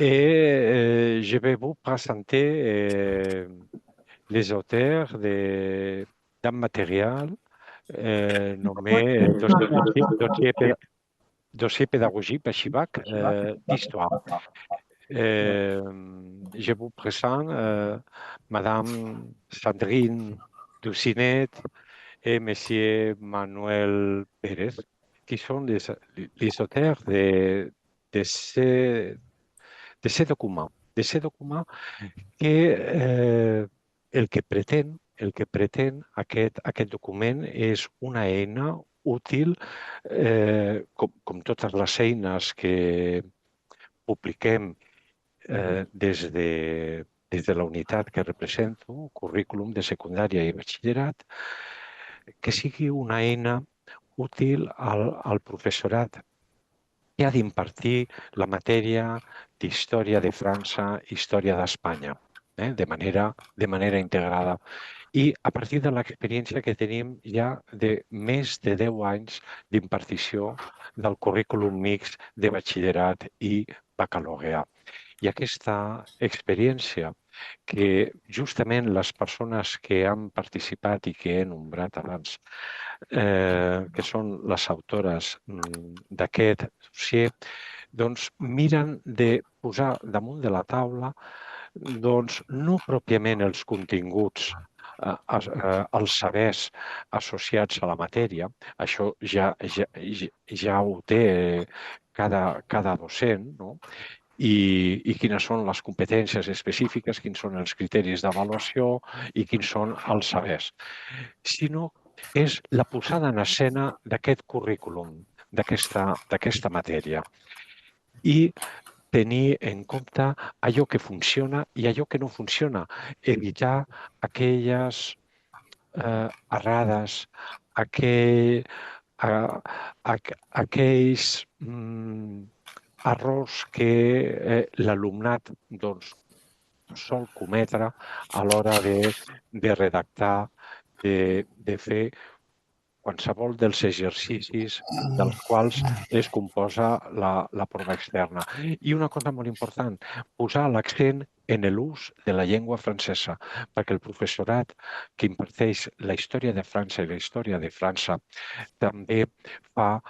Et je vais vous présenter les auteurs d'un matériel nommé Dossier pédagogique Bachivac d'histoire. Je vous présente Madame Sandrine Doucinet et Monsieur Manuel Pérez, qui sont les auteurs de ces documents. De ces documents que el que pretén aquest document és una eina útil, com totes les eines que publiquem des de la unitat que represento, currículum de secundària i batxillerat, que sigui una eina útil al professorat que ha d'impartir la matèria d'història de França, història d'Espanya, de manera integrada. I a partir de l'experiència que tenim ja de més de 10 anys d'impartició del currículum mixt de batxillerat i baccalaureat. I aquesta experiència que justament les persones que han participat i que he nombrat abans, que són les autores d'aquest dossier, doncs miren de posar damunt de la taula no pròpiament els continguts, els sabers associats a la matèria, això ja ho té cada docent, no? I quines són les competències específiques, quins són els criteris d'avaluació i quins són els sabers, sinó és la posada en escena d'aquest currículum, d'aquesta matèria. I tenir en compte allò que funciona i allò que no funciona, evitar aquelles errades, aquells errors que l'alumnat sol cometre a l'hora de redactar, de fer qualsevol dels exercicis dels quals es composa la prova externa. I una cosa molt important, posar l'accent en l'ús de la llengua francesa, perquè el professorat que imparteix la història de França i la història de França també fa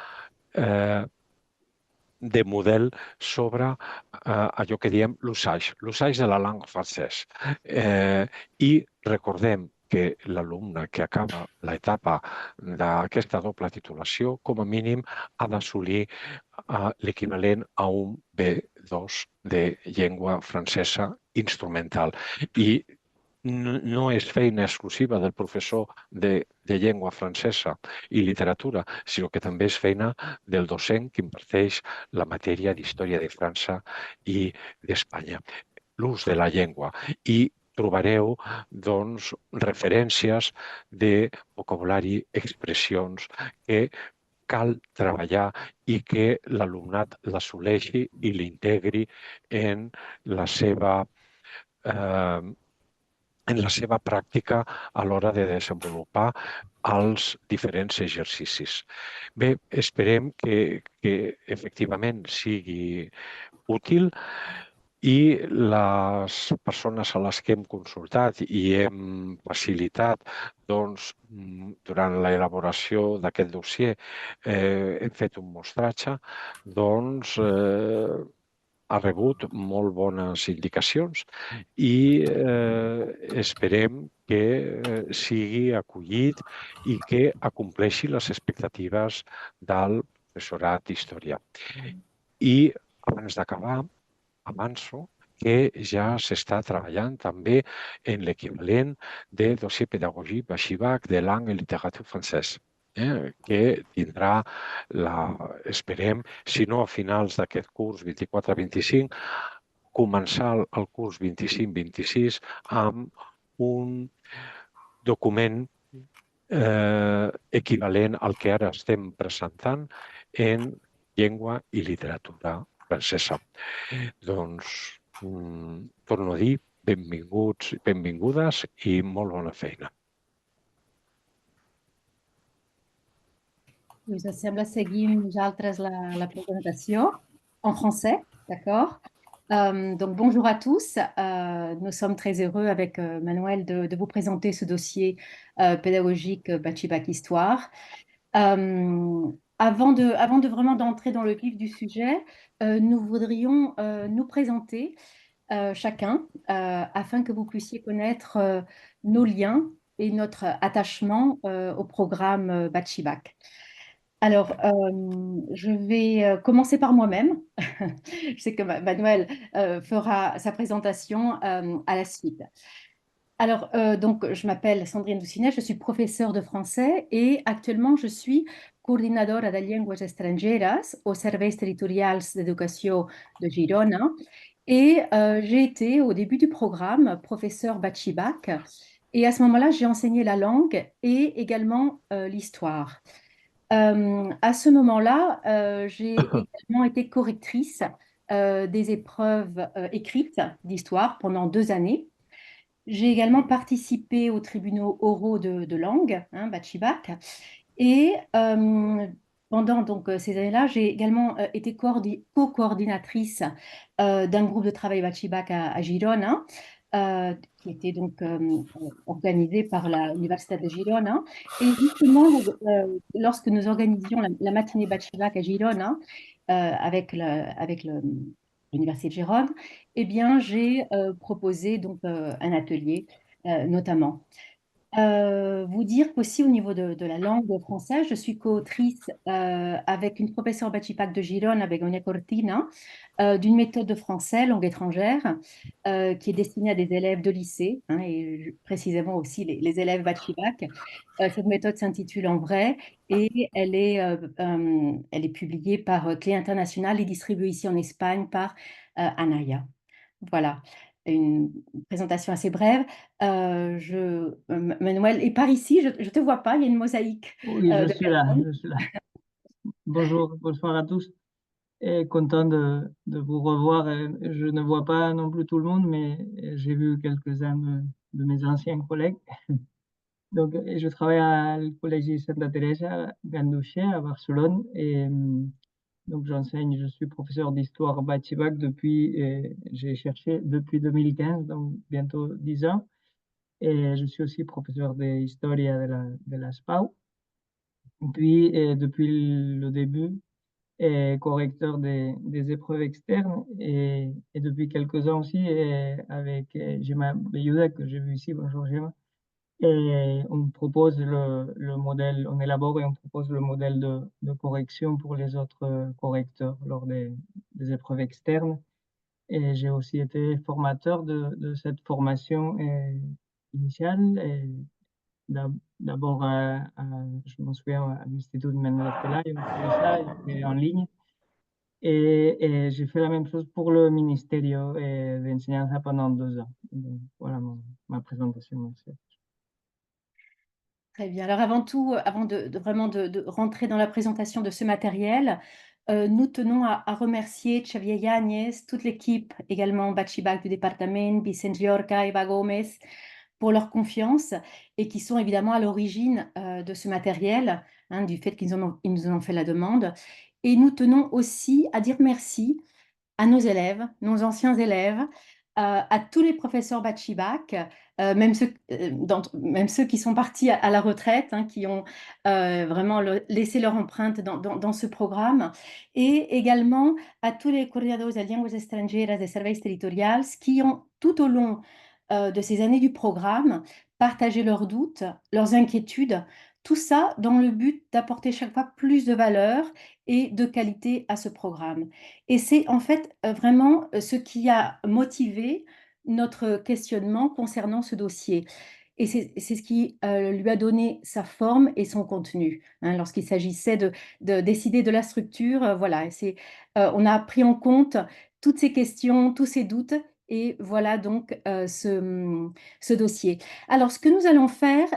de model sobre allò que diem l'usage de la langue française. I recordem que l'alumne que acaba l'etapa d'aquesta doble titulació, com a mínim, ha d'assolir l'equivalent a un B2 de llengua francesa instrumental. I no és feina exclusiva del professor de llengua francesa i literatura, sinó que també és feina del docent que imparteix la matèria d'història de França i d'Espanya. L'ús de la llengua. I trobareu, doncs, referències de vocabulari, expressions que cal treballar i que l'alumnat l'assoleixi i l'integri en la seva pràctica a l'hora de desenvolupar els diferents exercicis. Bé, esperem que efectivament sigui útil i les persones a les que hem consultat i hem facilitat durant l'elaboració d'aquest dossier, hem fet un mostratge, ha rebut molt bones indicacions i esperem que sigui acollit i que acompleixi les expectatives del professorat d'història. I abans d'acabar, avanço que ja s'està treballant també en l'equivalent de dossier pédagogique Bachivac de langue et littérature française, que tindrà, esperem, si no a finals d'aquest curs 24-25, començar el curs 25-26 amb un document equivalent al que ara estem presentant en llengua i literatura francesa. Doncs, torno a dir, benvinguts, benvingudes i molt bona feina. Us sembla seguim nosaltres la presentació en français, d'accord? Donc bonjour à tous. Nous sommes très heureux avec Manuel de vous présenter ce dossier pédagogique Bachibac Histoire. Avant de vraiment d'entrer dans le vif du sujet, nous voudrions nous présenter chacun afin que vous puissiez connaître nos liens et notre attachement au programme Bachibac. Alors, je vais commencer par moi-même. Je sais que Manuel fera sa présentation à la suite. Alors, donc, je m'appelle Sandrine Doucinet, je suis professeure de français et actuellement, je suis coordinadora de Llengües Estrangeres aux Serveis Territorials d'Educació de Girona. Et j'ai été, au début du programme, professeure Bachibac. Et à ce moment-là, j'ai enseigné la langue et également l'histoire. À ce moment-là, j'ai également été correctrice des épreuves écrites d'histoire pendant 2 années. J'ai également participé aux tribunaux oraux de langue, hein, Bachibac. Et pendant donc, ces années-là, j'ai également été co-coordinatrice d'un groupe de travail Bachibac à Girona, qui était donc organisé par l'Université de Girona. Et justement, lorsque nous organisions la matinée Bachibac à Girona, avec l'Université de Gérone, eh bien, j'ai proposé donc un atelier notamment. Vous dire qu'aussi au niveau de la langue française, je suis co-autrice avec une professeure Bachipac de Girone, Begoña Cortina, d'une méthode de français, langue étrangère, qui est destinée à des élèves de lycée, hein, et précisément aussi les élèves Bachipac. Cette méthode s'intitule En vrai et elle est publiée par Clé Internationale et distribuée ici en Espagne par Anaya. Voilà, une présentation assez brève. Manuel est par ici, je ne te vois pas, il y a une mosaïque Oui, je de suis là, personnes. je suis là. Bonjour, bonsoir à tous. Et content de vous revoir. Je ne vois pas non plus tout le monde, mais j'ai vu quelques-uns de mes anciens collègues. Donc, et je travaille à le Collège Santa Teresa Ganduché à Barcelone. Et donc, j'enseigne, je suis professeur d'histoire Bachibac depuis, j'ai cherché depuis 2015, donc bientôt 10 ans. Et je suis aussi professeur d'histoire de la SPAU. Puis, depuis le début, correcteur des épreuves externes et depuis quelques ans aussi avec Gemma Beyouda que j'ai vu ici, bonjour Gemma, et on propose le modèle, on élabore et on propose le modèle de correction pour les autres correcteurs lors des épreuves externes. Et j'ai aussi été formateur de cette formation initiale. Et d'abord, je m'en souviens, à l'Institut de Manuel Pelayo, on faisait ça, et puis en ligne. Et j'ai fait la même chose pour le ministère d'enseignement pendant 2 ans. Donc, voilà ma présentation. Merci. Très bien. Alors avant tout, avant de vraiment de rentrer dans la présentation de ce matériel, nous tenons à remercier Xavier Yáñez, toute l'équipe également Bachibac du département, Vicente Llorca, Eva Gomez, pour leur confiance et qui sont évidemment à l'origine de ce matériel, hein, du fait ils nous en ont fait la demande. Et nous tenons aussi à dire merci à nos élèves, nos anciens élèves, à tous les professeurs Bachibac, même ceux qui sont partis à la retraite, hein, qui ont vraiment laissé leur empreinte dans ce programme, et également à tous les coordinadores de Llengües Estrangeres de Serveis Territorials qui ont, tout au long de ces années du programme, partagé leurs doutes, leurs inquiétudes, tout ça dans le but d'apporter chaque fois plus de valeur et de qualité à ce programme. Et c'est en fait vraiment ce qui a motivé notre questionnement concernant ce dossier. Et c'est ce qui lui a donné sa forme et son contenu. Hein, lorsqu'il s'agissait de décider de la structure, voilà, on a pris en compte toutes ces questions, tous ces doutes, et voilà donc ce dossier. Alors, ce que nous allons faire,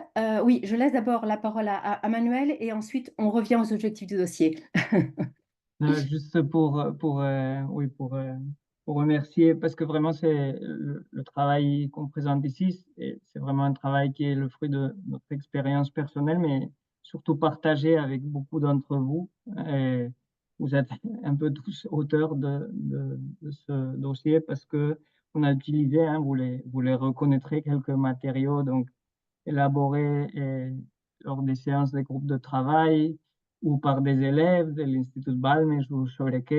oui, je laisse d'abord la parole à Manuel et ensuite on revient aux objectifs du dossier. Juste oui, pour remercier, parce que vraiment, c'est le travail qu'on présente ici, c'est vraiment un travail qui est le fruit de notre expérience personnelle, mais surtout partagé avec beaucoup d'entre vous. vous êtes un peu tous auteurs de ce dossier parce que on a utilisé, hein, vous les reconnaîtrez, quelques matériaux donc élaborés lors des séances des groupes de travail ou par des élèves de l'Institut Balmes ou Choreques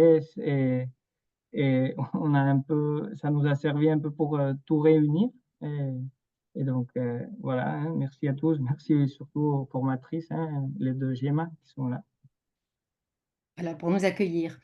et on a un peu, ça nous a servi un peu pour tout réunir. Et donc, voilà, hein, merci à tous. Merci surtout aux formatrices, hein, les deux GEMA qui sont là. Voilà, pour nous accueillir.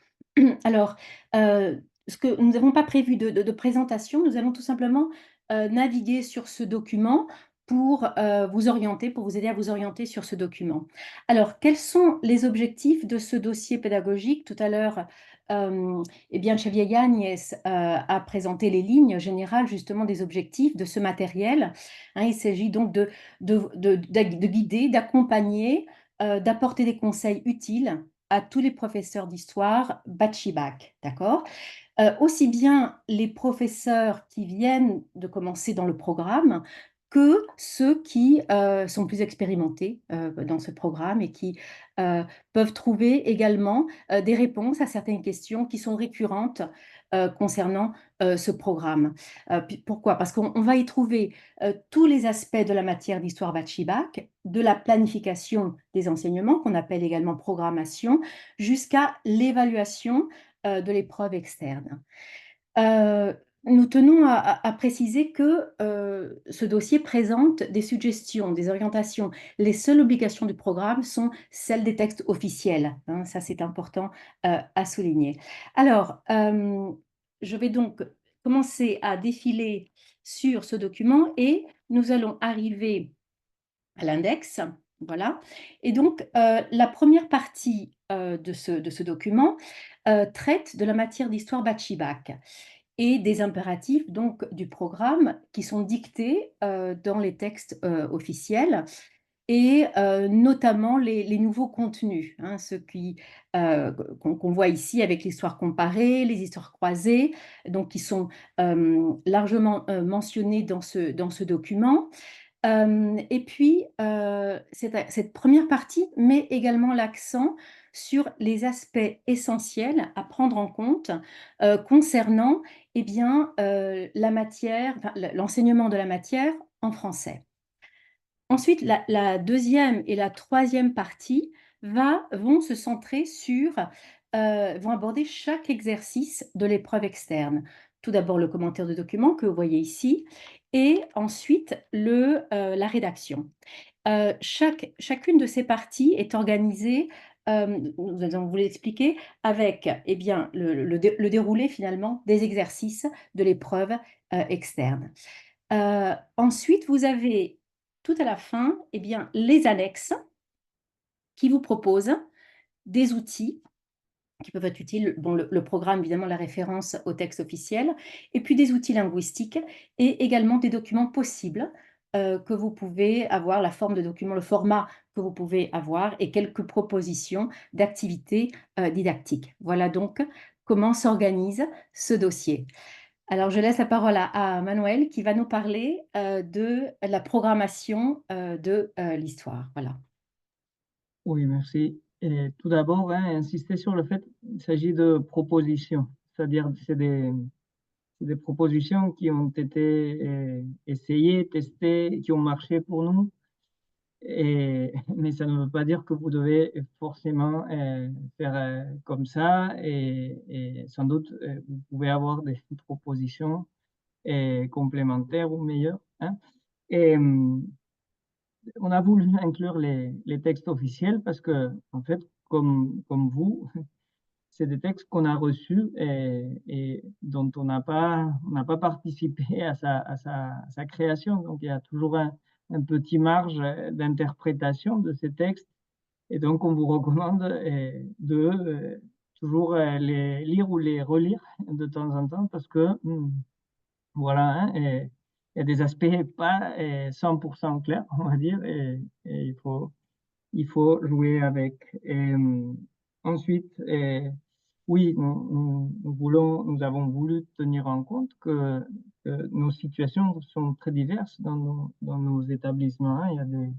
Alors, ce que nous n'avons pas prévu de présentation, nous allons tout simplement naviguer sur ce document pour vous orienter, pour vous aider à vous orienter sur ce document. Alors, quels sont les objectifs de ce dossier pédagogique? Tout à l'heure, eh bien, Xavier Yáñez a présenté les lignes générales justement des objectifs de ce matériel. Hein, il s'agit donc de guider, d'accompagner, d'apporter des conseils utiles à tous les professeurs d'histoire Bachibac, d'accord? Aussi bien les professeurs qui viennent de commencer dans le programme que ceux qui sont plus expérimentés dans ce programme et qui peuvent trouver également des réponses à certaines questions qui sont récurrentes concernant ce programme. Pourquoi? Parce qu'on va y trouver tous les aspects de la matière d'histoire Bachibac, de la planification des enseignements, qu'on appelle également programmation, jusqu'à l'évaluation de l'épreuve externe. Nous tenons à préciser que ce dossier présente des suggestions, des orientations. Les seules obligations du programme sont celles des textes officiels. Hein, ça, c'est important à souligner. Alors, je vais donc commencer à défiler sur ce document et nous allons arriver à l'index. Voilà. Et donc, la première partie de ce document traite de la matière d'histoire Bachibac et des impératifs donc du programme qui sont dictés dans les textes officiels et notamment les nouveaux contenus, hein, ceux qu'on voit ici avec l'histoire comparée, les histoires croisées, donc qui sont largement mentionnés dans ce document. Et puis, cette première partie met également l'accent sur les aspects essentiels à prendre en compte concernant eh bien, la matière, enfin, l'enseignement de la matière en français. Ensuite, la deuxième et la troisième partie vont se centrer sur, vont aborder chaque exercice de l'épreuve externe. Tout d'abord, le commentaire de document que vous voyez ici, et ensuite la rédaction. Chacune de ces parties est organisée, nous allons vous l'expliquer, avec eh bien, le déroulé finalement des exercices de l'épreuve externe. Ensuite, vous avez tout à la fin eh bien, les annexes qui vous proposent des outils qui peuvent être utiles, bon, le programme, évidemment, la référence au texte officiel, et puis des outils linguistiques et également des documents possibles que vous pouvez avoir, la forme de document, le format que vous pouvez avoir et quelques propositions d'activités didactiques. Voilà donc comment s'organise ce dossier. Alors, je laisse la parole à Manuel qui va nous parler de la programmation de l'histoire. Voilà. Oui, merci. Et tout d'abord, hein, insister sur le fait qu'il s'agit de propositions, c'est-à-dire c'est des propositions qui ont été essayées, testées, qui ont marché pour nous. Mais ça ne veut pas dire que vous devez forcément faire comme ça. Et sans doute, vous pouvez avoir des propositions complémentaires ou meilleures. Hein. Et on a voulu inclure les textes officiels parce que, en fait, comme vous, c'est des textes qu'on a reçus et dont on n'a pas participé à sa création. Donc, il y a toujours un petit marge d'interprétation de ces textes. Et donc, on vous recommande de toujours les lire ou les relire de temps en temps parce que, voilà, hein, il y a des aspects pas 100% clairs, on va dire, et il faut jouer avec. Et, ensuite, oui, nous avons voulu tenir en compte que nos situations sont très diverses dans nos établissements. Hein.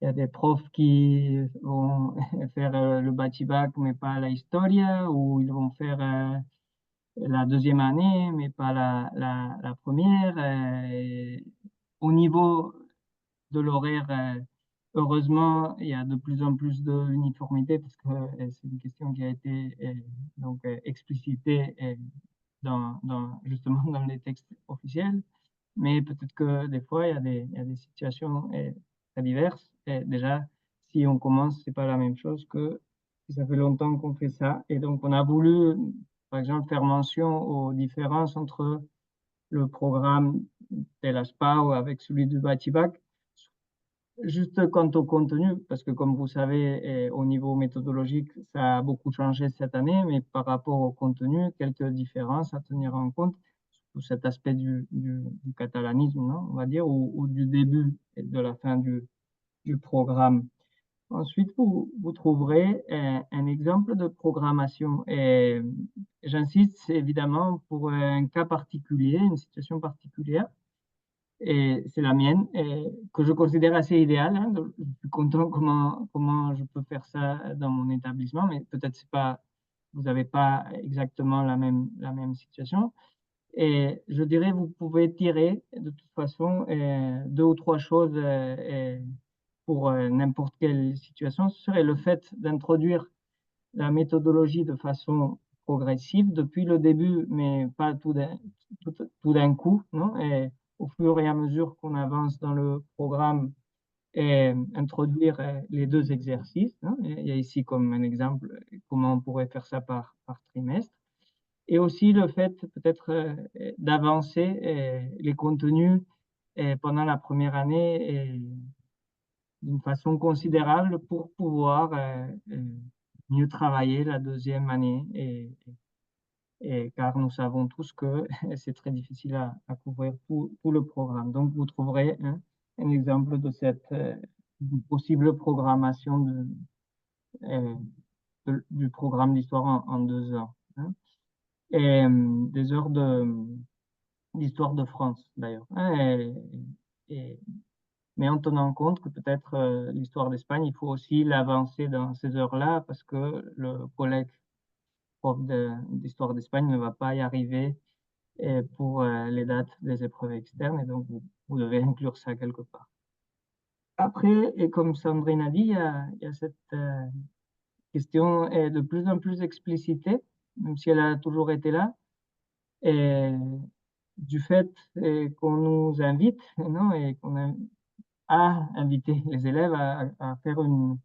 il y a des profs qui vont faire le bachillerac, mais pas la historia, ou ils vont faire la deuxième année, mais pas la première. Et au niveau de l'horaire, heureusement, il y a de plus en plus d'uniformité parce que c'est une question qui a été donc explicitée justement dans les textes officiels. Mais peut-être que des fois, il y a des situations très diverses. Et déjà, si on commence, c'est pas la même chose que si ça fait longtemps qu'on fait ça. Et donc, on a voulu, par exemple, faire mention aux différences entre le programme de la SPA avec celui du Batibac. Juste quant au contenu, parce que comme vous savez, au niveau méthodologique, ça a beaucoup changé cette année, mais par rapport au contenu, quelques différences à tenir en compte, surtout cet aspect du catalanisme, non, on va dire, ou du début et de la fin du programme. Ensuite, vous trouverez un exemple de programmation. Et j'insiste, c'est évidemment pour un cas particulier, une situation particulière et c'est la mienne, et que je considère assez idéale. Hein. Donc, je suis content comment je peux faire ça dans mon établissement, mais peut-être c'est pas, vous n'avez pas exactement la même situation. Et je dirais, vous pouvez tirer de toute façon deux ou trois choses pour n'importe quelle situation. Ce serait le fait d'introduire la méthodologie de façon progressive depuis le début, mais pas tout d'un coup, non? Et au fur et à mesure qu'on avance dans le programme, et introduire les deux exercices, hein. Il y a ici comme un exemple comment on pourrait faire ça par trimestre. Et aussi le fait peut-être d'avancer les contenus pendant la première année d'une façon considérable pour pouvoir mieux travailler la deuxième année. Car nous savons tous que c'est très difficile à couvrir tout le programme. Donc, vous trouverez un exemple de cette possible programmation euh, du programme d'histoire en 2 heures. Hein. Et des heures d'histoire de France, d'ailleurs. Hein. Mais en tenant compte que peut-être l'histoire d'Espagne, il faut aussi l'avancer dans ces heures-là parce que le collègue prof d'histoire d'Espagne ne va pas y arriver pour les dates des épreuves externes et donc vous devez inclure ça quelque part. Après, et comme Sandrine a dit, il y a cette question est de plus en plus explicitée, même si elle a toujours été là, et du fait qu'on nous invite, non, et qu'on a invité les élèves à faire une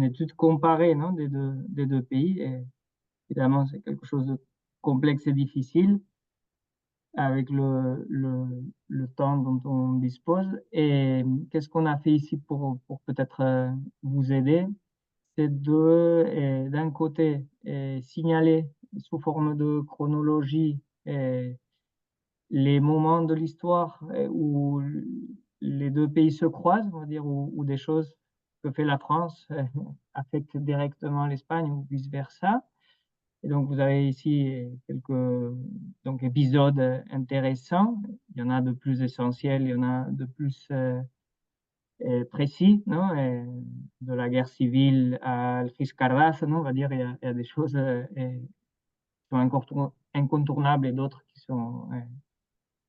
étude comparée, non, des deux pays. Et évidemment, c'est quelque chose de complexe et difficile avec le temps dont on dispose. Et qu'est-ce qu'on a fait ici pour peut-être vous aider? C'est d'un côté, signaler sous forme de chronologie les moments de l'histoire où les deux pays se croisent, on va dire, où des choses que fait la France affectent directement l'Espagne ou vice-versa. Et donc, vous avez ici quelques donc, épisodes intéressants. Il y en a de plus essentiels, il y en a de plus précis, non? Et de la guerre civile à Alphys non? On va dire, il y a des choses qui sont incontournables et d'autres qui sont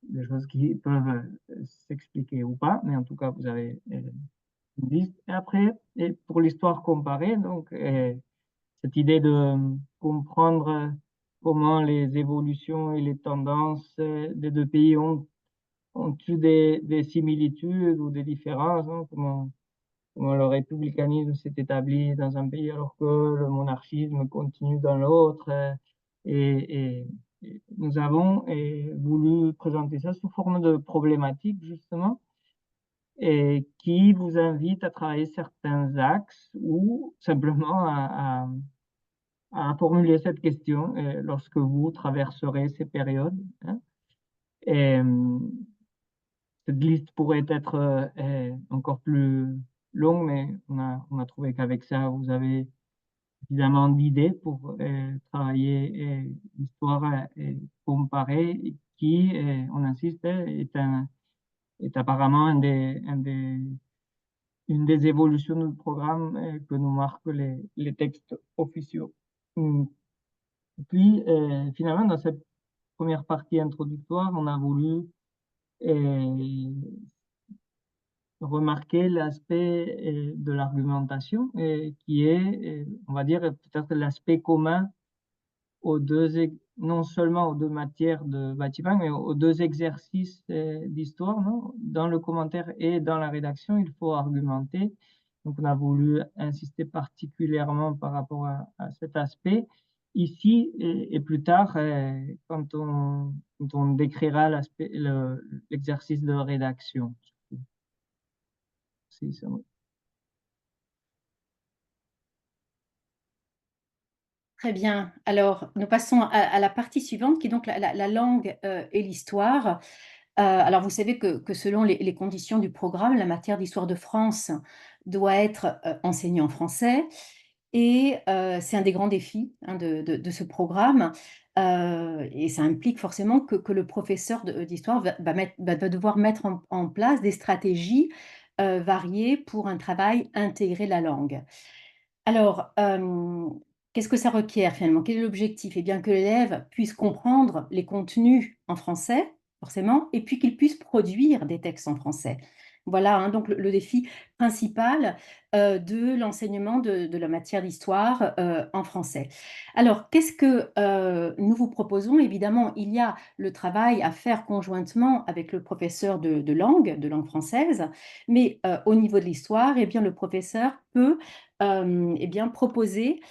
des choses qui peuvent s'expliquer ou pas, mais en tout cas, vous avez une liste. Et après, et pour l'histoire comparée, donc, cette idée de comprendre comment les évolutions et les tendances des deux pays ont eu des similitudes ou des différences, hein, comment le républicanisme s'est établi dans un pays alors que le monarchisme continue dans l'autre. Et nous avons voulu présenter ça sous forme de problématiques, justement, et qui vous invite à travailler certains axes ou simplement à formuler cette question lorsque vous traverserez ces périodes. Hein. Et cette liste pourrait être encore plus longue, mais on a trouvé qu'avec ça, vous avez suffisamment d'idées pour travailler l'histoire comparée, qui, on insiste, est apparemment un des une des évolutions du programme que nous marquent les textes officieux. Puis, finalement, dans cette première partie introductoire, on a voulu remarquer l'aspect de l'argumentation qui est, on va dire, peut-être l'aspect commun aux non seulement aux deux matières de bâtiment, mais aux deux exercices d'histoire, non? Dans le commentaire et dans la rédaction, il faut argumenter. Donc, on a voulu insister particulièrement par rapport à cet aspect. Ici et plus tard, quand on décrira l'exercice de rédaction. Si, ça, oui. Très bien. Alors, nous passons à la partie suivante, qui est donc la langue et l'histoire. Alors, vous savez que selon les conditions du programme, la matière d'histoire de France doit être enseignée en français. Et c'est un des grands défis hein, de ce programme. Et ça implique forcément que le professeur d'histoire va devoir mettre en place des stratégies variées pour un travail intégré de la langue. Alors, qu'est-ce que ça requiert finalement? Quel est l'objectif? Eh bien, que l'élève puisse comprendre les contenus en français, forcément, et puis qu'il puisse produire des textes en français. Voilà, hein, donc le défi principal de l'enseignement de la matière d'histoire en français. Alors, qu'est-ce que nous vous proposons? Évidemment, il y a le travail à faire conjointement avec le professeur de langue française, mais au niveau de l'histoire, eh bien, le professeur peut eh bien, proposer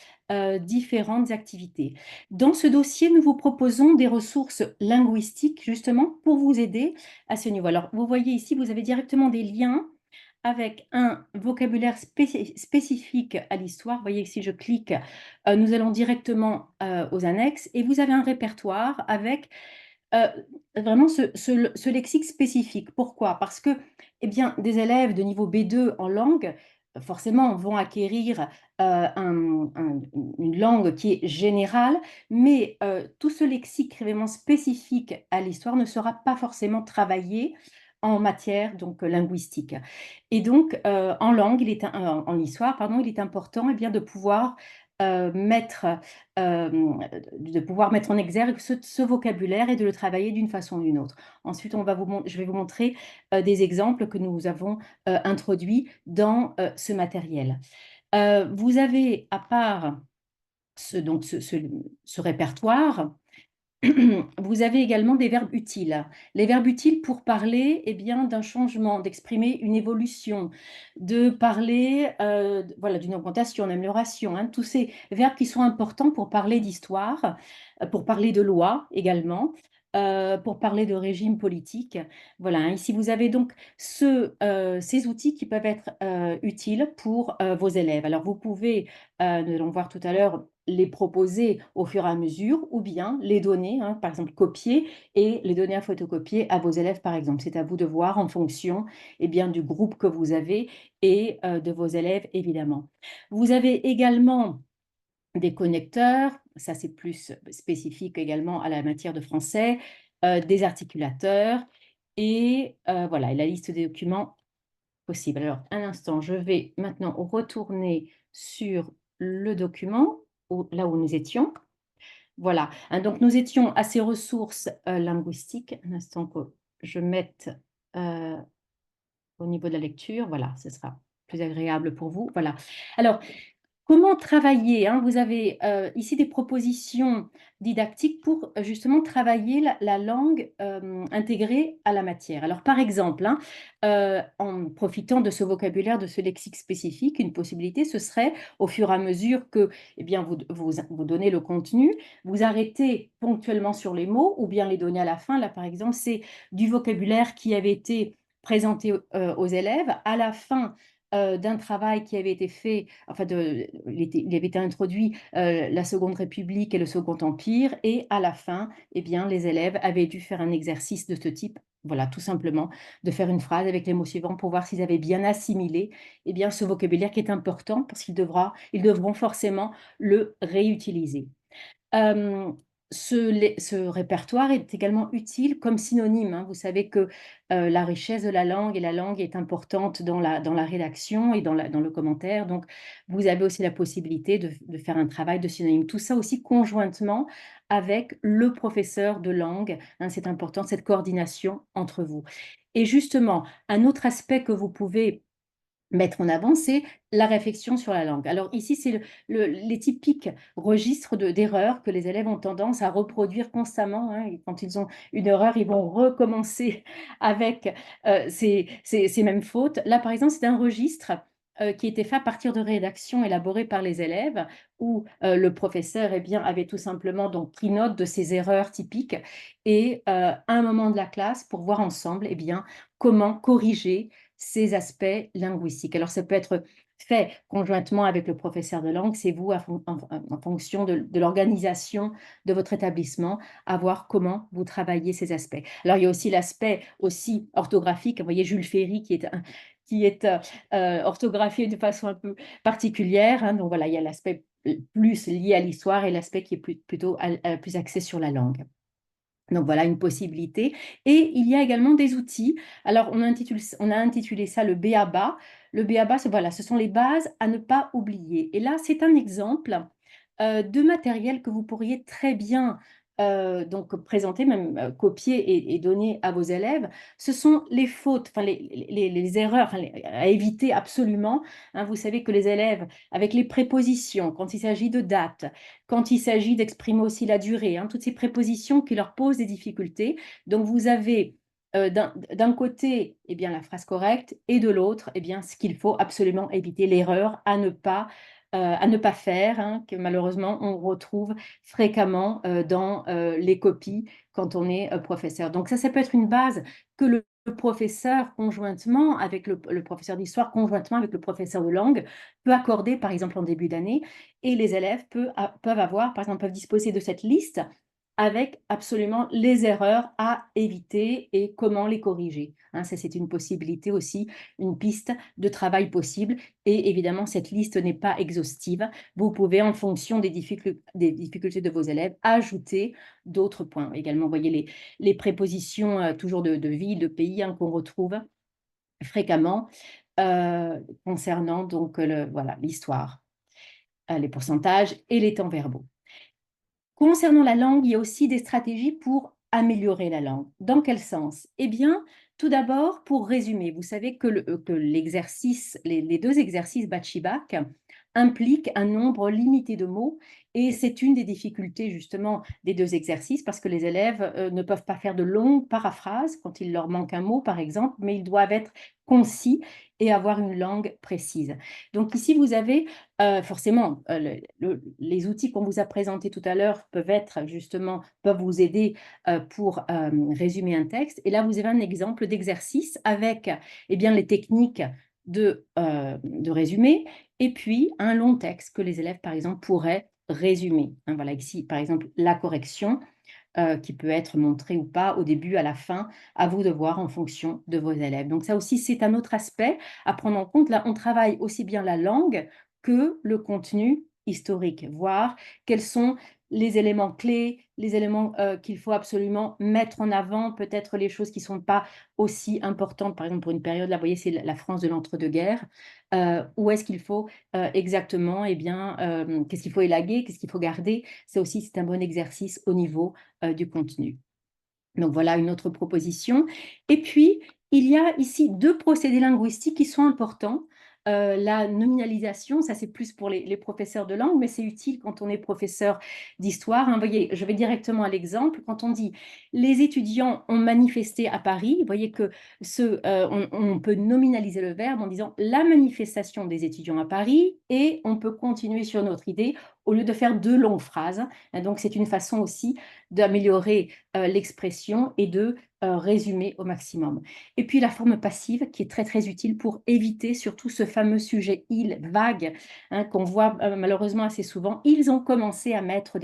différentes activités. Dans ce dossier, nous vous proposons des ressources linguistiques justement pour vous aider à ce niveau. Alors, vous voyez ici, vous avez directement des liens avec un vocabulaire spécifique à l'histoire. Vous voyez que si je clique, nous allons directement aux annexes et vous avez un répertoire avec euh, vraiment ce lexique spécifique. Pourquoi? Parce que eh bien, des élèves de niveau B2 en langue, forcément, vont acquérir une langue qui est générale, mais tout ce lexique vraiment spécifique à l'histoire ne sera pas forcément travaillé en matière donc linguistique. Et donc, en langue, en histoire, pardon, il est important eh bien, de pouvoir mettre en exergue ce vocabulaire et de le travailler d'une façon ou d'une autre. Ensuite, je vais vous montrer des exemples que nous avons introduits dans ce matériel. Vous avez, à part ce répertoire, vous avez également des verbes utiles. Les verbes utiles pour parler eh bien, d'un changement, d'exprimer une évolution, de parler voilà, d'une augmentation, d'une amélioration, hein, tous ces verbes qui sont importants pour parler d'histoire, pour parler de loi également, pour parler de régime politique. Voilà, hein, ici vous avez donc ces outils qui peuvent être utiles pour vos élèves. Alors vous pouvez, nous allons voir tout à l'heure, les proposer au fur et à mesure ou bien les donner, hein, par exemple copier et les donner à photocopier à vos élèves par exemple. C'est à vous de voir en fonction eh bien, du groupe que vous avez et de vos élèves évidemment. Vous avez également des connecteurs, ça c'est plus spécifique également à la matière de français, des articulateurs et voilà, et la liste des documents possibles. Alors un instant, je vais maintenant retourner sur le document là où nous étions. Voilà, hein, donc nous étions à ces ressources linguistiques. Un instant que je mette au niveau de la lecture. Voilà, ce sera plus agréable pour vous. Voilà. Alors, comment travailler, hein? Vous avez ici des propositions didactiques pour justement travailler la langue intégrée à la matière. Alors par exemple, hein, en profitant de ce vocabulaire, de ce lexique spécifique, une possibilité, ce serait au fur et à mesure que eh bien, vous donnez le contenu, vous arrêtez ponctuellement sur les mots ou bien les donner à la fin. Là par exemple, c'est du vocabulaire qui avait été présenté aux élèves. À la fin, d'un travail qui avait été fait, enfin il avait été introduit la Seconde République et le Second Empire, et à la fin, eh bien, les élèves avaient dû faire un exercice de ce type, voilà, tout simplement, de faire une phrase avec les mots suivants pour voir s'ils avaient bien assimilé eh bien, ce vocabulaire qui est important parce ils devront forcément le réutiliser. Euh, ce répertoire est également utile comme synonyme, hein. Vous savez que la richesse de la langue et la langue est importante dans la rédaction et dans le commentaire. Donc, vous avez aussi la possibilité de faire un travail de synonyme. Tout ça aussi conjointement avec le professeur de langue, hein. C'est important, cette coordination entre vous. Et justement, un autre aspect que vous pouvez mettre en avant, c'est la réflexion sur la langue. Alors ici, c'est les typiques registres d'erreurs que les élèves ont tendance à reproduire constamment, hein. Et quand ils ont une erreur, ils vont recommencer avec ces mêmes fautes. Là, par exemple, c'est un registre qui était fait à partir de rédactions élaborées par les élèves, où le professeur avait tout simplement donc, pris note de ces erreurs typiques et à un moment de la classe, pour voir ensemble comment corriger ces aspects linguistiques. Alors, ça peut être fait conjointement avec le professeur de langue, c'est vous, en fonction de l'organisation de votre établissement, à voir comment vous travaillez ces aspects. Alors, il y a aussi l'aspect aussi orthographique. Vous voyez Jules Ferry qui est orthographié de façon un peu particulière, hein. Donc voilà, il y a l'aspect plus lié à l'histoire et l'aspect qui est plutôt plus axé sur la langue. Donc voilà une possibilité. Et il y a également des outils. Alors on a intitulé ça le B.A.B.A. Le B.A.B.A, voilà, ce sont les bases à ne pas oublier. Et là, c'est un exemple de matériel que vous pourriez très bien donc présenter, même copier et donner à vos élèves. Ce sont les fautes, enfin les erreurs, enfin, à éviter absolument, hein. Vous savez que les élèves, avec les prépositions, quand il s'agit de date, quand il s'agit d'exprimer aussi la durée, hein, toutes ces prépositions qui leur posent des difficultés. Donc, vous avez d'un côté la phrase correcte et de l'autre ce qu'il faut absolument éviter, l'erreur à ne pas faire, hein, que malheureusement on retrouve fréquemment dans les copies quand on est professeur. Donc ça peut être une base que le professeur conjointement avec le professeur d'histoire, conjointement avec le professeur de langue, peut accorder par exemple en début d'année, et les élèves peuvent avoir, par exemple, peuvent disposer de cette liste avec absolument les erreurs à éviter et comment les corriger, hein. Ça, c'est une possibilité aussi, une piste de travail possible. Et évidemment, cette liste n'est pas exhaustive. Vous pouvez, en fonction des difficultés de vos élèves, ajouter d'autres points. Également, vous voyez les prépositions toujours de ville, de pays, hein, qu'on retrouve fréquemment concernant donc l'histoire, les pourcentages et les temps verbaux. Concernant la langue, il y a aussi des stratégies pour améliorer la langue. Dans quel sens? Eh bien, tout d'abord, pour résumer, vous savez que l'exercice, les deux exercices Bachi-Bac impliquent un nombre limité de mots, et c'est une des difficultés justement des deux exercices, parce que les élèves ne peuvent pas faire de longues paraphrases quand il leur manque un mot, par exemple, mais ils doivent être concis et avoir une langue précise. Donc ici, vous avez forcément, les outils qu'on vous a présentés tout à l'heure peuvent vous aider pour résumer un texte. Et là, vous avez un exemple d'exercice avec les techniques de résumé, et puis un long texte que les élèves, par exemple, pourraient résumer, hein. Voilà ici, par exemple, la correction qui peut être montrée ou pas au début, à la fin, à vous de voir en fonction de vos élèves. Donc ça aussi, c'est un autre aspect à prendre en compte. Là, on travaille aussi bien la langue que le contenu historique, voir quels sont les éléments clés, les éléments qu'il faut absolument mettre en avant, peut-être les choses qui ne sont pas aussi importantes, par exemple pour une période, là vous voyez c'est la France de l'entre-deux-guerres, où est-ce qu'il faut exactement, qu'est-ce qu'il faut élaguer, qu'est-ce qu'il faut garder, c'est un bon exercice au niveau du contenu. Donc voilà une autre proposition. Et puis, il y a ici deux procédés linguistiques qui sont importants. La nominalisation, ça c'est plus pour les professeurs de langue, mais c'est utile quand on est professeur d'histoire, hein. Vous voyez, je vais directement à l'exemple. Quand on dit « les étudiants ont manifesté à Paris », vous voyez que on peut nominaliser le verbe en disant « la manifestation des étudiants à Paris » et on peut continuer sur notre idée au lieu de faire deux longues phrases. Donc c'est une façon aussi d'améliorer l'expression et de résumer au maximum. Et puis la forme passive qui est très très utile pour éviter surtout ce fameux sujet « il » vague, hein, qu'on voit malheureusement assez souvent. Ils ont commencé à mettre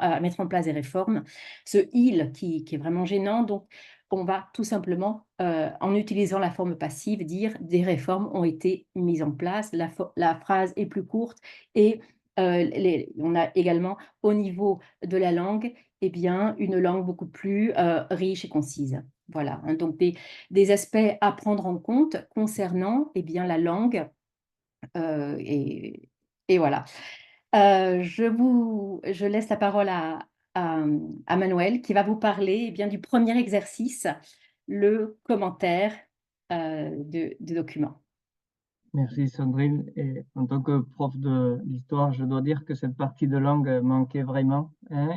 à mettre en place des réformes. Ce « il » qui est vraiment gênant. Donc on va tout simplement, en utilisant la forme passive, dire « des réformes ont été mises en place ». La phrase est plus courte et On a également au niveau de la langue, eh bien, une langue beaucoup plus riche et concise. Voilà, hein, donc des aspects à prendre en compte concernant eh bien, la langue. euh, et, et voilà. Je laisse la parole à, à Manuel qui va vous parler eh bien, du premier exercice, le commentaire de document. Merci Sandrine. Et en tant que prof d'histoire, je dois dire que cette partie de langue manquait vraiment, hein,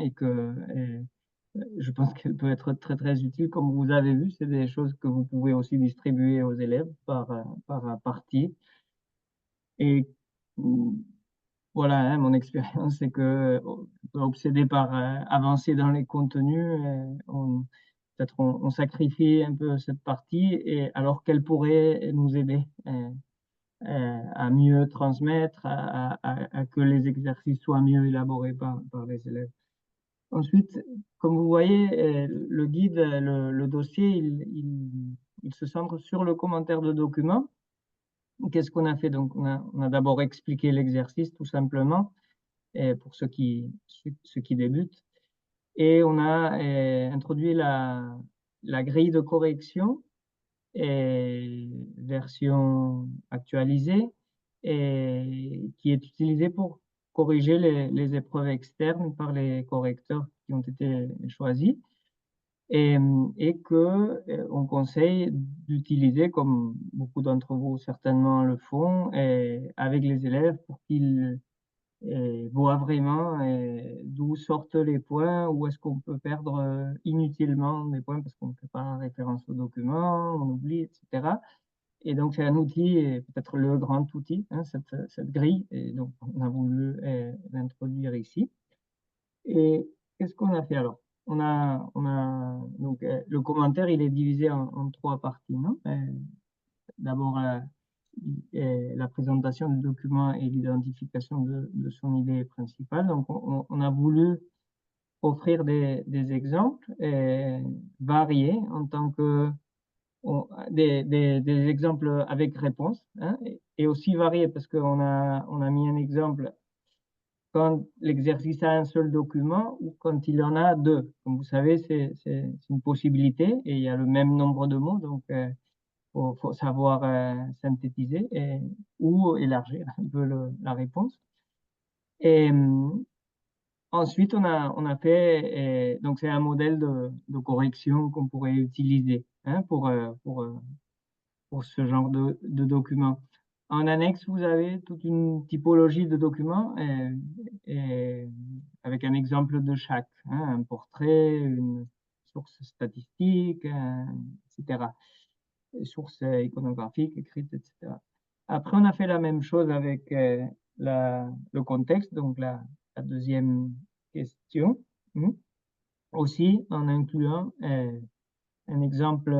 je pense qu'elle peut être très très utile. Comme vous avez vu, c'est des choses que vous pouvez aussi distribuer aux élèves par partie. Et mm, voilà, hein, mon expérience, c'est que obsédé par avancer dans les contenus, peut-être on sacrifie un peu cette partie, et alors qu'elle pourrait nous aider à mieux transmettre, à que les exercices soient mieux élaborés par les élèves. Ensuite, comme vous voyez, le guide, le dossier, il se centre sur le commentaire de document. Qu'est-ce qu'on a fait? Donc, on a d'abord expliqué l'exercice tout simplement, pour ceux qui débutent. Et on a introduit la grille de correction, version actualisée, et qui est utilisée pour corriger les épreuves externes par les correcteurs qui ont été choisis, et que on conseille d'utiliser, comme beaucoup d'entre vous certainement le font, avec les élèves pour qu'ils voient vraiment d'où sortent les points, où est-ce qu'on peut perdre inutilement des points parce qu'on ne fait pas référence au document, on oublie, etc. Et donc, c'est un outil, et peut-être le grand outil, hein, cette grille, et donc on a voulu l'introduire ici. Et qu'est-ce qu'on a fait alors? Donc, le commentaire, il est divisé en trois parties, non? D'abord, la présentation du document et l'identification de son idée principale. Donc, on a voulu offrir des exemples variés en tant que des exemples avec réponse, hein, et aussi variés parce on a mis un exemple quand l'exercice a un seul document ou quand il en a deux. Comme vous savez, c'est une possibilité et il y a le même nombre de mots, donc faut savoir synthétiser ou élargir un peu la réponse. Et ensuite, on a fait, donc c'est un modèle de correction qu'on pourrait utiliser, hein, pour ce genre de documents. En annexe, vous avez toute une typologie de documents avec un exemple de chaque, hein, un portrait, une source statistique, etc. Sources iconographiques, écrites, etc. Après, on a fait la même chose avec le contexte, donc la deuxième question, aussi en incluant un exemple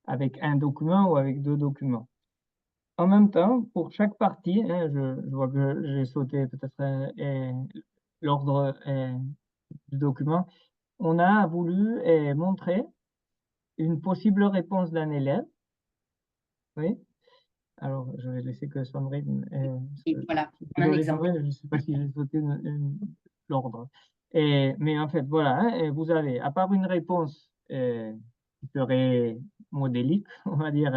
avec un document ou avec deux documents. En même temps, pour chaque partie, hein, je vois que j'ai sauté peut-être l'ordre du document, on a voulu montrer une possible réponse d'un élève. Oui. Alors, je vais laisser que Sandrine. Et voilà, on a un Désolé, exemple. Sandrine, je ne sais pas si j'ai sauté l'ordre. Mais en fait, voilà, hein, et vous avez, à part une réponse qui serait modélique, on va dire,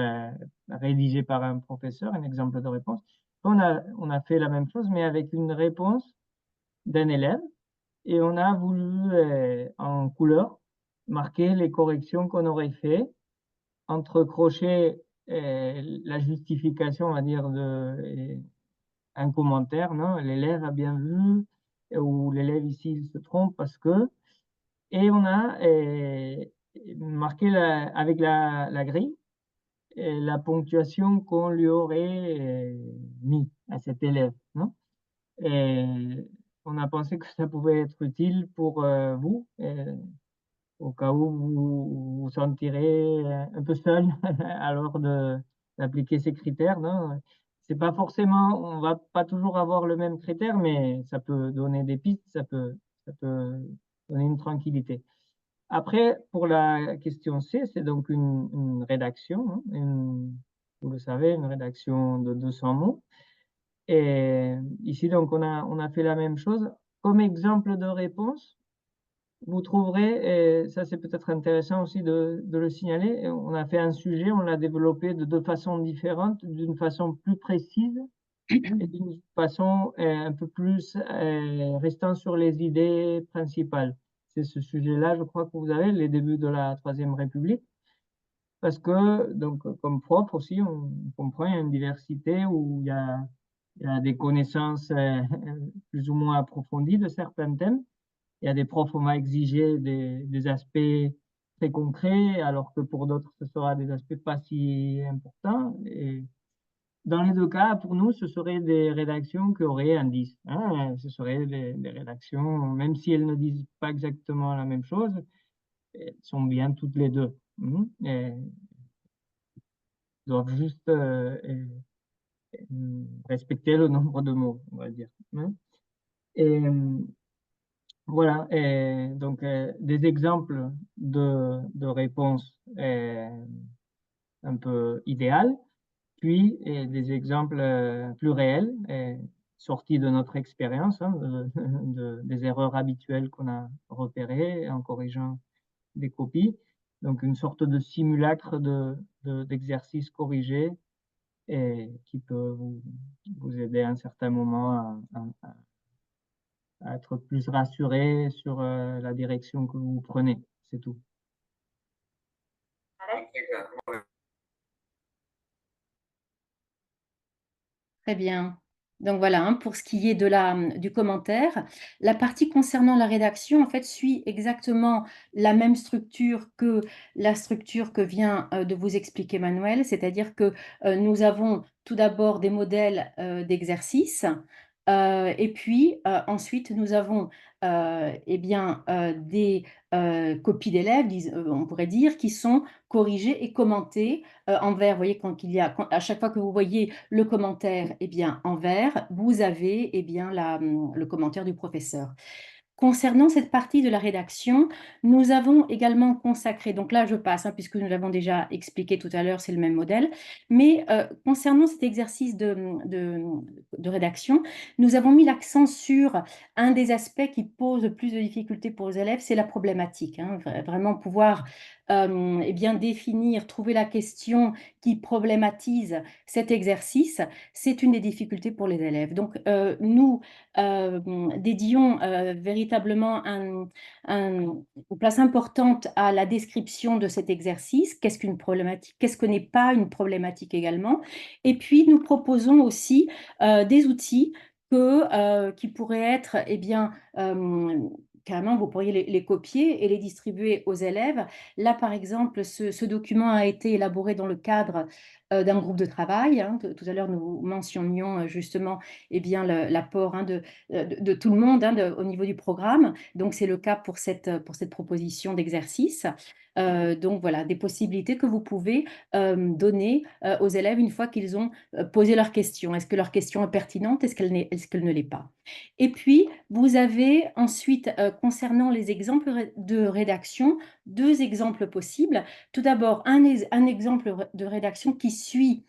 rédigée par un professeur, un exemple de réponse, on a fait la même chose, mais avec une réponse d'un élève, et on a voulu, en couleur, marquer les corrections qu'on aurait fait, entre crochets la justification, on va dire, un commentaire, non? L'élève a bien vu, ou l'élève ici il se trompe parce que, et on a marqué avec la grille la ponctuation qu'on lui aurait mis à cet élève, non? Et on a pensé que ça pouvait être utile pour vous, au cas où vous vous sentirez un peu seul alors d'appliquer ces critères, non? C'est pas forcément, on va pas toujours avoir le même critère, mais ça peut donner des pistes, ça peut donner une tranquillité. Après, pour la question C, c'est donc une rédaction, hein, vous le savez, une rédaction de 200 mots. Et ici, donc, on a fait la même chose. Comme exemple de réponse, vous trouverez, et ça c'est peut-être intéressant aussi de le signaler, on a fait un sujet, on l'a développé de deux façons différentes, d'une façon plus précise et d'une façon un peu plus restant sur les idées principales. C'est ce sujet-là, je crois que vous avez, les débuts de la Troisième République, parce que, donc, comme prof aussi, on comprend, il y a une diversité où il y a des connaissances plus ou moins approfondies de certains thèmes. Il y a des profs, on va exiger des aspects très concrets, alors que pour d'autres, ce sera des aspects pas si importants. Et dans les deux cas, pour nous, ce seraient des rédactions qui auraient un 10. Hein. Ce seraient des rédactions, même si elles ne disent pas exactement la même chose, elles sont bien toutes les deux. Et doivent juste respecter le nombre de mots, on va dire. Hein. Et voilà, et donc des exemples de réponses un peu idéales, puis des exemples plus réels, sortis de notre expérience, hein, des erreurs habituelles qu'on a repérées en corrigeant des copies. Donc une sorte de simulacre d'exercice corrigé et qui peut vous aider à un certain moment à être plus rassuré sur la direction que vous prenez. C'est tout. Très bien. Donc voilà, hein, pour ce qui est du commentaire, la partie concernant la rédaction, en fait, suit exactement la même structure que la structure que vient de vous expliquer Manuel, c'est-à-dire que nous avons tout d'abord des modèles d'exercices, et puis ensuite nous avons eh bien, des copies d'élèves, on pourrait dire, qui sont corrigées et commentées en vert. Vous voyez, à chaque fois que vous voyez le commentaire en vert, vous avez le commentaire du professeur. Concernant cette partie de la rédaction, nous avons également consacré, donc là je passe, hein, puisque nous l'avons déjà expliqué tout à l'heure, c'est le même modèle, mais concernant cet exercice de rédaction, nous avons mis l'accent sur un des aspects qui pose le plus de difficultés pour les élèves, c'est la problématique. Hein, vraiment pouvoir définir, trouver la question qui problématise cet exercice, c'est une des difficultés pour les élèves. Donc nous dédions véritablement une place importante à la description de cet exercice. Qu'est-ce qu'une problématique? Qu'est-ce que n'est pas une problématique également? Et puis, nous proposons aussi des outils qui pourraient être, carrément, vous pourriez les copier et les distribuer aux élèves. Là, par exemple, ce document a été élaboré dans le cadre d'un groupe de travail. Hein. Tout à l'heure, nous mentionnions justement l'apport, hein, de tout le monde, hein, au niveau du programme. Donc, c'est le cas pour cette proposition d'exercice. Donc, voilà, des possibilités que vous pouvez donner aux élèves une fois qu'ils ont posé leur question. Est-ce que leur question est pertinente? Est-ce qu'elle ne l'est pas? Et puis, vous avez ensuite, concernant les exemples de rédaction, deux exemples possibles. Tout d'abord, un exemple de rédaction qui suit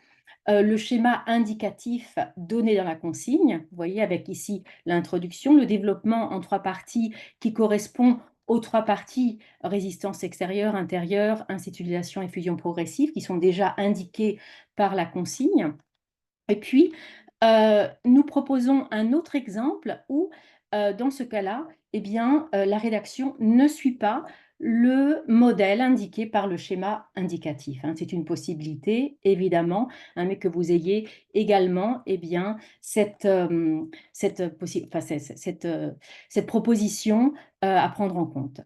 le schéma indicatif donné dans la consigne. Vous voyez, avec ici l'introduction, le développement en trois parties qui correspond aux trois parties résistance extérieure, intérieure, institution et fusion progressive qui sont déjà indiquées par la consigne. Et puis, nous proposons un autre exemple où, dans ce cas-là, la rédaction ne suit pas le modèle indiqué par le schéma indicatif. Hein. C'est une possibilité, évidemment, hein, mais que vous ayez également cette proposition à prendre en compte.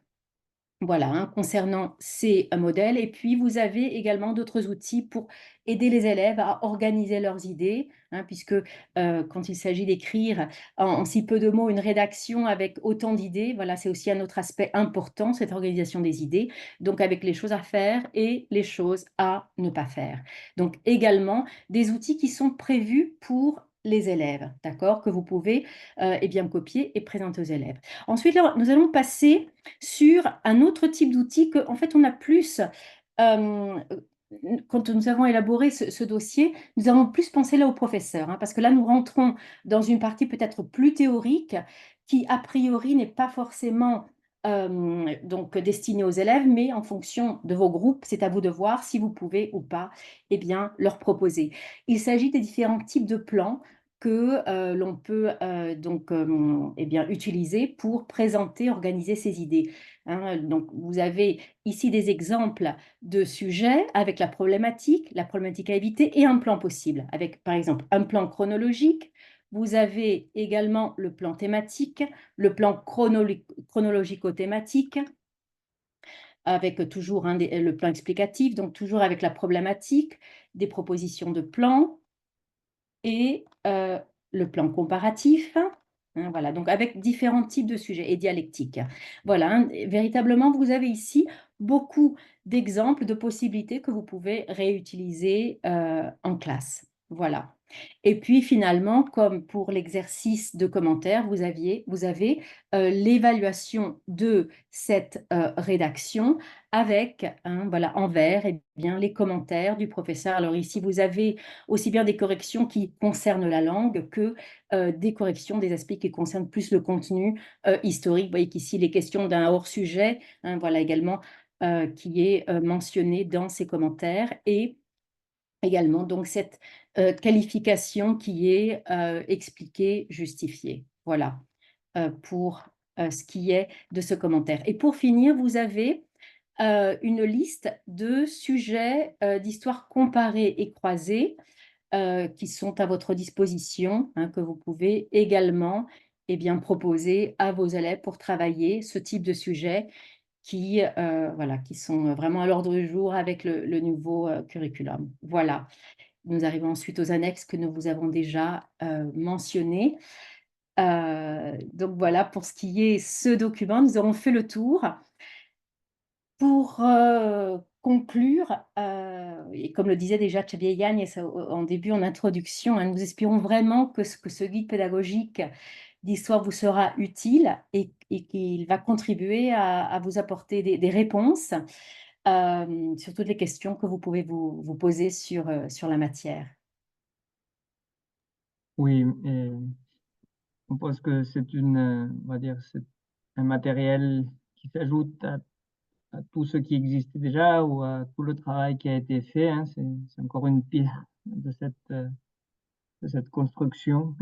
Voilà, hein, concernant ces modèles. Et puis, vous avez également d'autres outils pour aider les élèves à organiser leurs idées, hein, puisque quand il s'agit d'écrire en si peu de mots une rédaction avec autant d'idées, voilà, c'est aussi un autre aspect important, cette organisation des idées, donc avec les choses à faire et les choses à ne pas faire. Donc, également, des outils qui sont prévus pour les élèves, d'accord, que vous pouvez copier et présenter aux élèves. Ensuite, là, nous allons passer sur un autre type d'outil que, en fait, on a plus quand nous avons élaboré ce dossier, nous avons plus pensé là aux professeurs, hein, parce que là, nous rentrons dans une partie peut-être plus théorique qui, a priori, n'est pas forcément donc destinée aux élèves, mais en fonction de vos groupes, c'est à vous de voir si vous pouvez ou pas eh bien, leur proposer. Il s'agit des différents types de plans que l'on peut donc eh bien, utiliser pour présenter, organiser ces idées. Hein. Donc, vous avez ici des exemples de sujets avec la problématique à éviter et un plan possible, avec par exemple un plan chronologique. Vous avez également le plan thématique, le plan chronologico-thématique, avec toujours le plan explicatif, donc toujours avec la problématique, des propositions de plans et le plan comparatif. Hein, voilà, donc avec différents types de sujets et dialectiques. Voilà, hein, véritablement, vous avez ici beaucoup d'exemples, de possibilités que vous pouvez réutiliser en classe. Voilà. Et puis finalement, comme pour l'exercice de commentaires, vous avez l'évaluation de cette rédaction avec, hein, voilà, en vert, eh bien, les commentaires du professeur. Alors ici, vous avez aussi bien des corrections qui concernent la langue que des corrections des aspects qui concernent plus le contenu historique. Vous voyez qu'ici, les questions d'un hors-sujet, hein, voilà également, qui est mentionné dans ces commentaires. Et également, donc, cette qualification qui est expliquée, justifiée. Voilà, pour ce qui est de ce commentaire. Et pour finir, vous avez une liste de sujets d'histoire comparée et croisée qui sont à votre disposition, hein, que vous pouvez également eh bien, proposer à vos élèves pour travailler ce type de sujet qui, voilà, qui sont vraiment à l'ordre du jour avec le nouveau curriculum. Voilà. Nous arrivons ensuite aux annexes que nous vous avons déjà mentionnées. Donc voilà, pour ce qui est ce document, nous aurons fait le tour. Pour conclure, et comme le disait déjà Xavier Yagne en début, en introduction, hein, nous espérons vraiment que ce guide pédagogique d'histoire vous sera utile et qu'il va contribuer à vous apporter des réponses sur toutes les questions que vous pouvez vous poser sur la matière. Oui, et on pense que c'est on va dire, c'est un matériel qui s'ajoute à tout ce qui existait déjà ou à tout le travail qui a été fait, hein. C'est encore une pierre de cette construction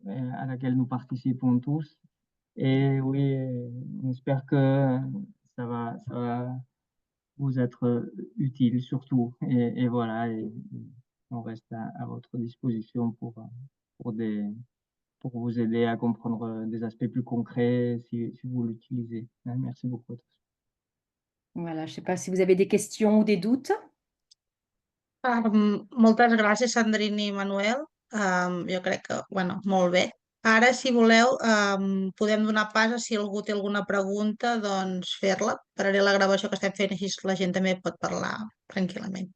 à laquelle nous participons tous. Et oui, on espère que ça va vous être utile surtout. Et voilà, et on reste à votre disposition pour des, pour vous aider à comprendre des aspects plus concrets si vous l'utilisez. Merci beaucoup à tous. Voilà, je ne sais pas si vous avez des questions ou des doutes. Moltes gràcies, Sandrine i Manuel. Jo crec que, bueno, molt bé. Ara, si voleu, podem donar pas a si algú té alguna pregunta, doncs fer-la. Pararé la gravació que estem fent, així la gent també pot parlar tranquil·lament.